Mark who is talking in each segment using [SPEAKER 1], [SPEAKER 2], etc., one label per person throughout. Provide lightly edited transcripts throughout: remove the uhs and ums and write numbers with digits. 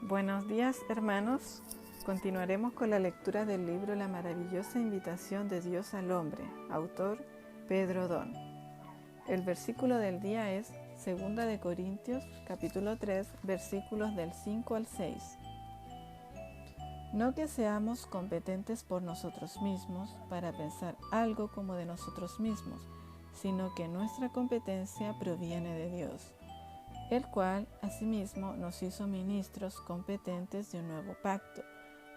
[SPEAKER 1] Buenos días, hermanos. Continuaremos con la lectura del libro La maravillosa invitación de Dios al hombre, autor Pedro Don. El versículo del día es 2 Corintios, capítulo 3, versículos del 5 al 6. No que seamos competentes por nosotros mismos para pensar algo como de nosotros mismos, sino que nuestra competencia proviene de Dios, el cual asimismo nos hizo ministros competentes de un nuevo pacto,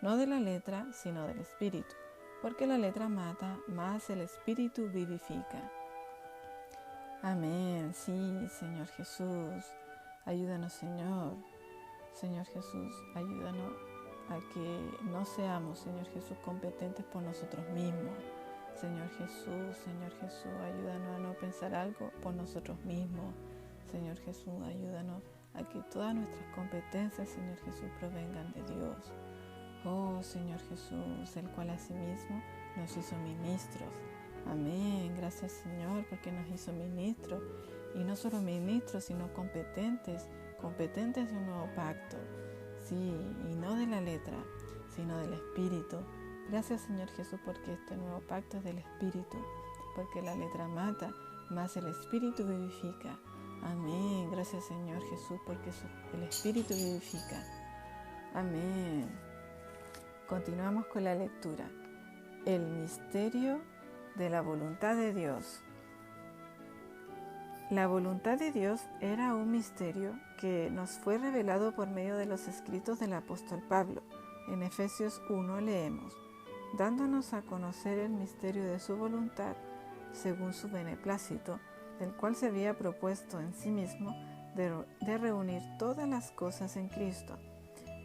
[SPEAKER 1] no de la letra, sino del Espíritu, porque la letra mata, mas el Espíritu vivifica. Amén. Sí, Señor Jesús, ayúdanos, Señor. Señor Jesús, ayúdanos a que no seamos, Señor Jesús, competentes por nosotros mismos. Señor Jesús, ayúdanos a no pensar algo por nosotros mismos. Señor Jesús, ayúdanos a que todas nuestras competencias, Señor Jesús, provengan de Dios. Oh, Señor Jesús, el cual asimismo nos hizo ministros. Amén. Gracias, Señor, porque nos hizo ministros. Y no solo ministros, sino competentes de un nuevo pacto. Sí, y no de la letra, sino del Espíritu. Gracias, Señor Jesús, porque este nuevo pacto es del Espíritu. Porque la letra mata, mas el Espíritu vivifica. Amén. Gracias, Señor Jesús, porque el Espíritu vivifica. Amén. Continuamos con la lectura. El misterio de la voluntad de Dios. La voluntad de Dios era un misterio que nos fue revelado por medio de los escritos del apóstol Pablo. En Efesios 1 leemos: dándonos a conocer el misterio de su voluntad, según su beneplácito, del cual se había propuesto en sí mismo de reunir todas las cosas en Cristo,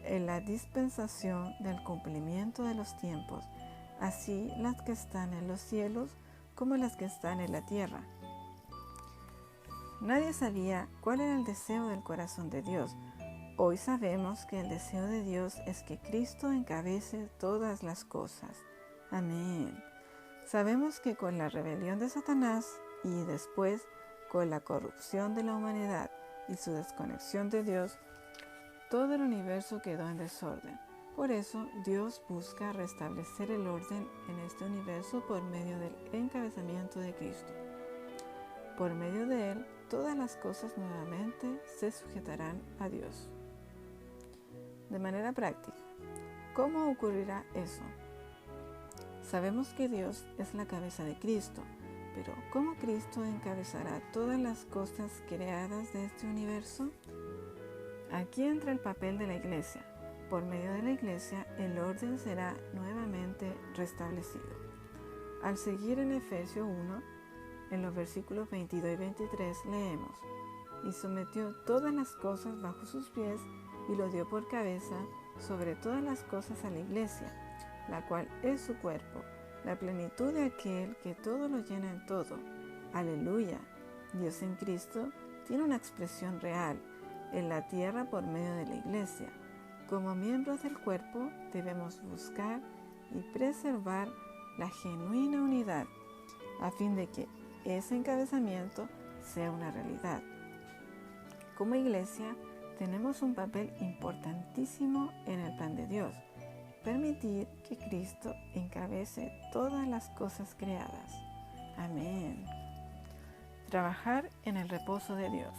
[SPEAKER 1] en la dispensación del cumplimiento de los tiempos, así las que están en los cielos como las que están en la tierra. Nadie sabía cuál era el deseo del corazón de Dios. Hoy sabemos que el deseo de Dios es que Cristo encabece todas las cosas. Amén. Sabemos que con la rebelión de Satanás y después con la corrupción de la humanidad y su desconexión de Dios, todo el universo quedó en desorden. Por eso Dios busca restablecer el orden en este universo por medio del encabezamiento de Cristo. Por medio de Él, todas las cosas nuevamente se sujetarán a Dios. De manera práctica, ¿cómo ocurrirá eso? Sabemos que Dios es la cabeza de Cristo, pero ¿cómo Cristo encabezará todas las cosas creadas de este universo? Aquí entra el papel de la Iglesia. Por medio de la Iglesia, el orden será nuevamente restablecido. Al seguir en Efesios 1, en los versículos 22 y 23 leemos: y sometió todas las cosas bajo sus pies y lo dio por cabeza sobre todas las cosas a la Iglesia, la cual es su cuerpo, la plenitud de aquel que todo lo llena en todo. Aleluya. Dios en Cristo tiene una expresión real en la tierra por medio de la Iglesia. Como miembros del cuerpo debemos buscar y preservar la genuina unidad a fin de que ese encabezamiento sea una realidad. Como Iglesia tenemos un papel importantísimo en el plan de Dios: permitir que Cristo encabece todas las cosas creadas. Amén. Trabajar en el reposo de Dios.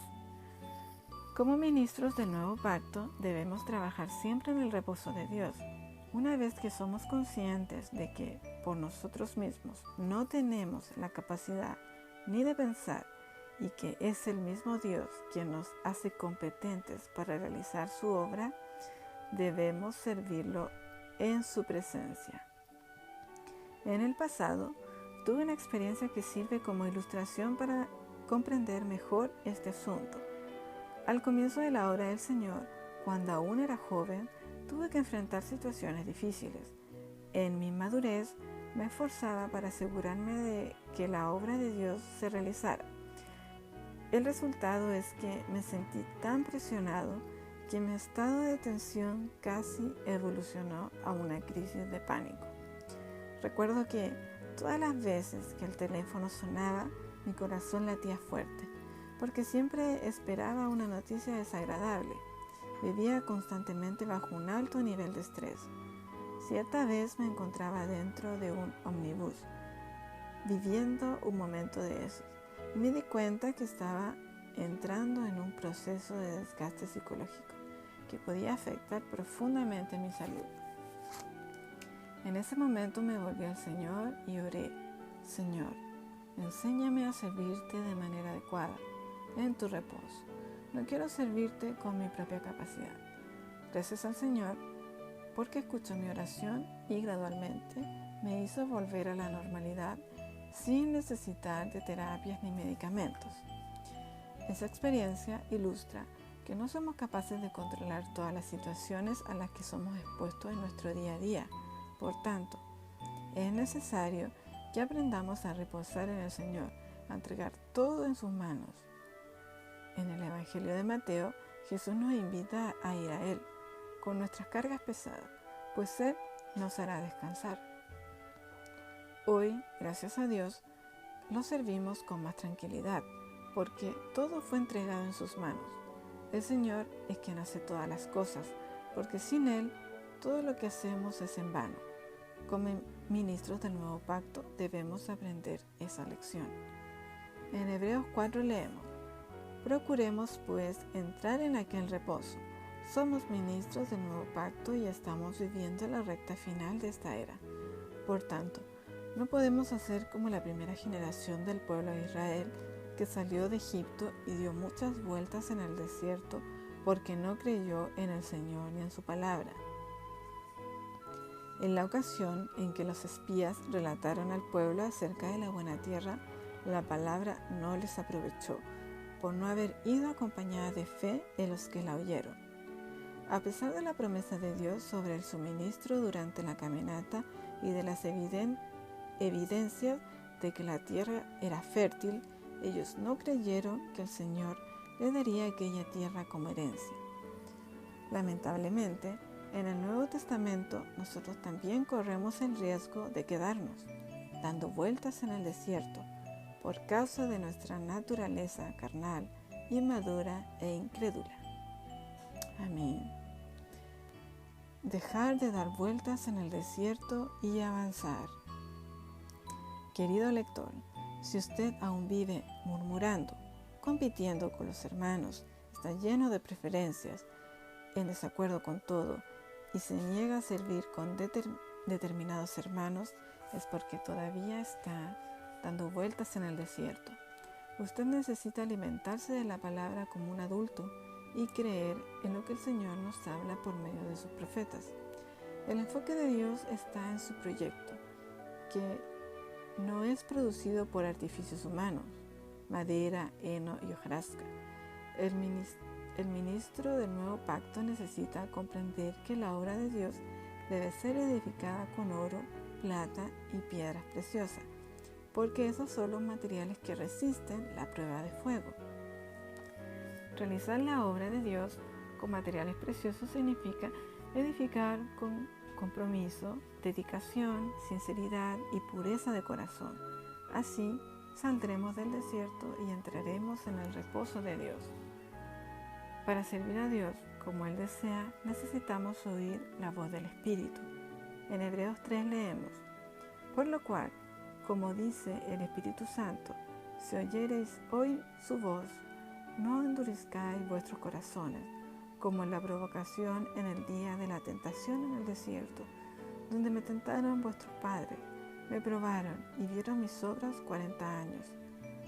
[SPEAKER 1] Como ministros del nuevo pacto, debemos trabajar siempre en el reposo de Dios. Una vez que somos conscientes de que por nosotros mismos no tenemos la capacidad ni de pensar, y que es el mismo Dios quien nos hace competentes para realizar su obra, debemos servirlo en su presencia. En el pasado, tuve una experiencia que sirve como ilustración para comprender mejor este asunto. Al comienzo de la obra del Señor, cuando aún era joven, tuve que enfrentar situaciones difíciles. En mi madurez, me esforzaba para asegurarme de que la obra de Dios se realizara. El resultado es que me sentí tan presionado que mi estado de tensión casi evolucionó a una crisis de pánico. Recuerdo que todas las veces que el teléfono sonaba, mi corazón latía fuerte, porque siempre esperaba una noticia desagradable. Vivía constantemente bajo un alto nivel de estrés. Cierta vez me encontraba dentro de un ómnibus, viviendo un momento de esos. Me di cuenta que estaba entrando en un proceso de desgaste psicológico que podía afectar profundamente mi salud. En ese momento me volví al Señor y oré: Señor, enséñame a servirte de manera adecuada, en tu reposo. No quiero servirte con mi propia capacidad. Gracias al Señor porque escuchó mi oración y gradualmente me hizo volver a la normalidad sin necesitar de terapias ni medicamentos. Esa experiencia ilustra que no somos capaces de controlar todas las situaciones a las que somos expuestos en nuestro día a día. Por tanto, es necesario que aprendamos a reposar en el Señor, a entregar todo en sus manos. En el Evangelio de Mateo, Jesús nos invita a ir a Él con nuestras cargas pesadas, pues Él nos hará descansar. Hoy, gracias a Dios, lo servimos con más tranquilidad, porque todo fue entregado en sus manos. El Señor es quien hace todas las cosas, porque sin Él todo lo que hacemos es en vano. Como ministros del nuevo pacto debemos aprender esa lección. En Hebreos 4 leemos: procuremos pues entrar en aquel reposo. Somos ministros del nuevo pacto y estamos viviendo la recta final de esta era. Por tanto, no podemos hacer como la primera generación del pueblo de Israel, que salió de Egipto y dio muchas vueltas en el desierto porque no creyó en el Señor ni en su palabra. En la ocasión en que los espías relataron al pueblo acerca de la buena tierra, la palabra no les aprovechó, por no haber ido acompañada de fe de los que la oyeron. A pesar de la promesa de Dios sobre el suministro durante la caminata y de las evidencias de que la tierra era fértil, ellos no creyeron que el Señor le daría aquella tierra como herencia. Lamentablemente, en el Nuevo Testamento nosotros también corremos el riesgo de quedarnos dando vueltas en el desierto por causa de nuestra naturaleza carnal, inmadura e incrédula. Amén. Dejar de dar vueltas en el desierto y avanzar. Querido lector, si usted aún vive murmurando, compitiendo con los hermanos, está lleno de preferencias, en desacuerdo con todo, y se niega a servir con determinados hermanos, es porque todavía está dando vueltas en el desierto. Usted necesita alimentarse de la palabra como un adulto y creer en lo que el Señor nos habla por medio de sus profetas. El enfoque de Dios está en su proyecto, que no es producido por artificios humanos, madera, heno y hojarasca. El ministro del nuevo pacto necesita comprender que la obra de Dios debe ser edificada con oro, plata y piedras preciosas, porque esos son los materiales que resisten la prueba de fuego. Realizar la obra de Dios con materiales preciosos significa edificar con compromiso, dedicación, sinceridad y pureza de corazón. Así saldremos del desierto y entraremos en el reposo de Dios. Para servir a Dios como Él desea, necesitamos oír la voz del Espíritu. En Hebreos 3 leemos: por lo cual, como dice el Espíritu Santo, si oyereis hoy su voz, no endurezcáis vuestros corazones, como en la provocación en el día de la tentación en el desierto, donde me tentaron vuestros padres, me probaron y vieron mis obras 40 años,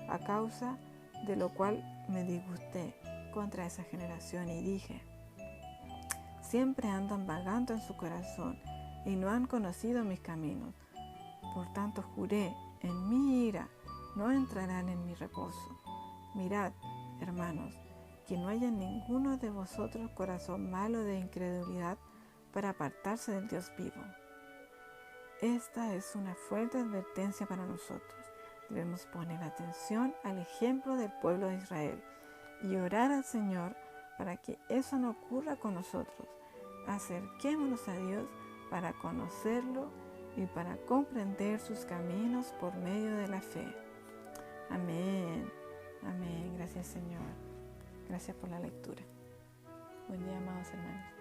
[SPEAKER 1] a causa de lo cual me disgusté contra esa generación y dije: siempre andan vagando en su corazón y no han conocido mis caminos. Por tanto juré en mi ira, no entrarán en mi reposo. Mirad, hermanos, que no haya en ninguno de vosotros corazón malo de incredulidad para apartarse del Dios vivo. Esta es una fuerte advertencia para nosotros. Debemos poner atención al ejemplo del pueblo de Israel y orar al Señor para que eso no ocurra con nosotros. Acerquémonos a Dios para conocerlo y para comprender sus caminos por medio de la fe. Amén. Amén. Gracias, Señor. Gracias por la lectura. Buen día, amados hermanos.